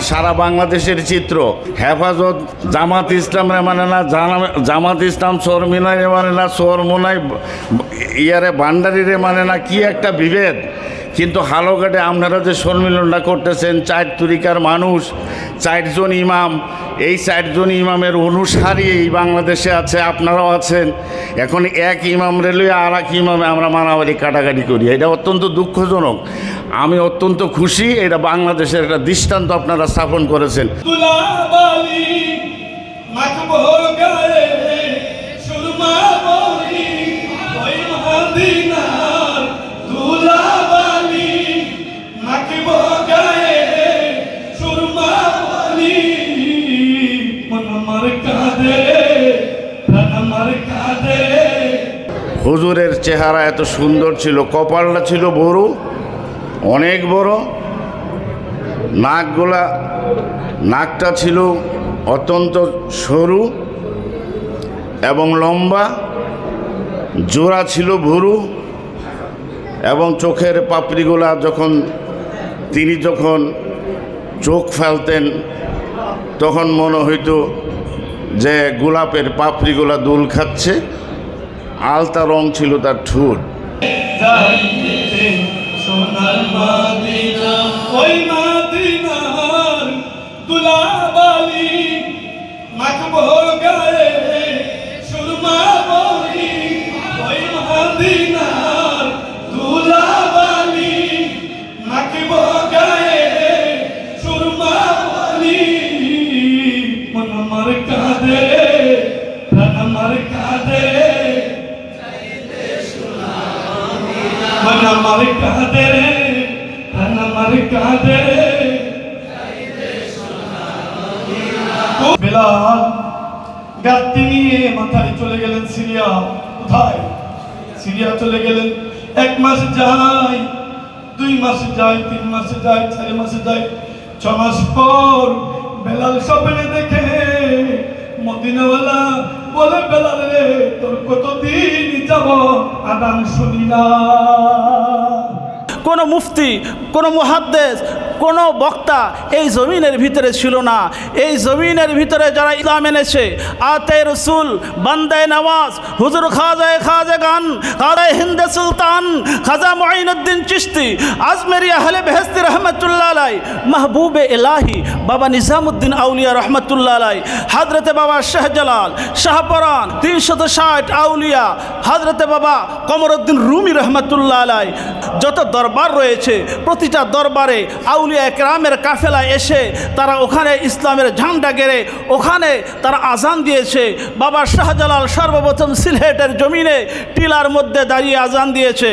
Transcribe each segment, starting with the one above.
সারা বাংলাদেশের চিত্র। হেফাজত জামাত ইসলামরে মানে না, জামাত ইসলাম চরমিনারে মানে না, চরমোনাই ইয়ারে ভান্ডারিরে মানে না, কি একটা বিভেদ। কিন্তু হালুঘাটে আপনারা যে সম্মিলনটা করতেছেন, 4 তরিকার মানুষ, 4 জন ইমাম, এই 4 জন ইমামের অনুসারী এই বাংলাদেশে আছে, আপনারাও আছেন। এখন এক ইমাম রেলওয়ে আর এক ইমামে আমরা মারামারি কাটাকাটি করি, এটা অত্যন্ত দুঃখজনক। আমি অত্যন্ত খুশি, এটা বাংলাদেশের একটা দৃষ্টান্ত আপনারা স্থাপন করেছেন। হুজুরের চেহারা এত সুন্দর ছিল, কপালটা ছিল বড়, অনেক বড়, নাকটা ছিল অত্যন্ত সরু এবং লম্বা, জোড়া ছিল ভুরু, এবং চোখের পাপড়িগুলা তিনি যখন চোখ ফেলতেন তখন মনে হইতো যে গোলাপের পাপড়িগুলা দুল খাচ্ছে। আলতা রং ছিল তার ঠোঁট। বেলাল গাত্তি নিয়ে মাথায় চলে গেলেন সিরিয়া। কোথায়? সিরিয়া চলে গেলেন। 1 মাস যায়, 2 মাস যায়, 3 মাস যায়, 4 মাস যায়, 6 মাস পর বেলাল স্বপ্নে দেখে মদিনাওয়ালা বলে, বেলাল রে তোর কতদিন যাব আদান শুনি না। কোনো মুফতি, কোনো মুহাদ্দিস, কোনো বক্তা এই জমিনের ভিতরে ছিল না। এই জমিনের ভিতরে যারা ইসলাম এনেছে, আতে রসুল, বান্দায়ে নওয়াজ, হুজুর খাজাগান, খাজা হিন্দে সুলতান, খাজা মুঈনুদ্দিন চিশতি, আজমেরি আহলে বেহেশতি রহমতুল্লাহ আলাই, মাহবুবে ইলাহি বাবা নিজামুদ্দিন আউলিয়া রহমতুল্লাহ আলাই, হযরতে বাবা শাহজালাল, শাহপরান, 360 আউলিয়া, হযরতে বাবা কমরউদ্দিন রুমি রহমতুল্লাহ আলাই, যত দরবার রয়েছে প্রতিটা দরবারে আউলিয়া একরামের কাফেলা এসে তারা ওখানে ইসলামের ঝান্ডা গেড়ে ওখানে তারা আজান দিয়েছে। বাবা শাহজালাল সর্বপ্রথম সিলেটের জমিনে টিলার মধ্যে দাঁড়িয়ে আজান দিয়েছে।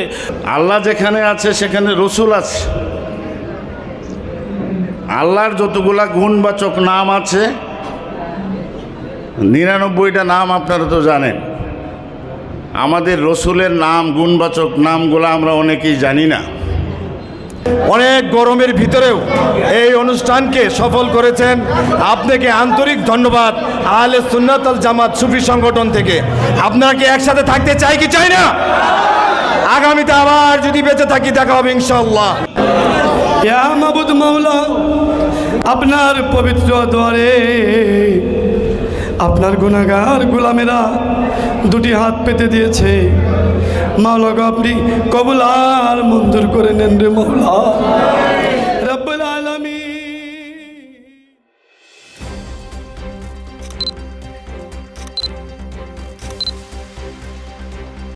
আল্লাহ যেখানে আছে সেখানে রসুল আছে। আল্লাহর যতগুলা গুণবাচক নাম আছে, 99টা নাম আপনারা তো জানেন। আমাদের রসুলের নাম, গুণবাচক নামগুলো আমরা অনেকেই জানি না। অনেক গরমের ভিতরেও এই অনুষ্ঠানকে সফল করেছেন, আপনাকে আন্তরিক ধন্যবাদ। আহলে সুন্নাত ওয়াল জামাত সুফি সংগঠন থেকে আপনারা কি একসাথে থাকতে চাই কি চাই না? আগামীতে আবার যদি বেঁচে থাকি দেখা হবে ইনশাআল্লাহ। ইয়া মাবুদ মাওলা, আপনার পবিত্র দুয়ারে আপনার গুনাহগার গোলামেরা 2টি হাত পেতে দিয়েছে। মাওলা গো আপনি কবুল আর মঞ্জুর করে নেন রে মাওলা।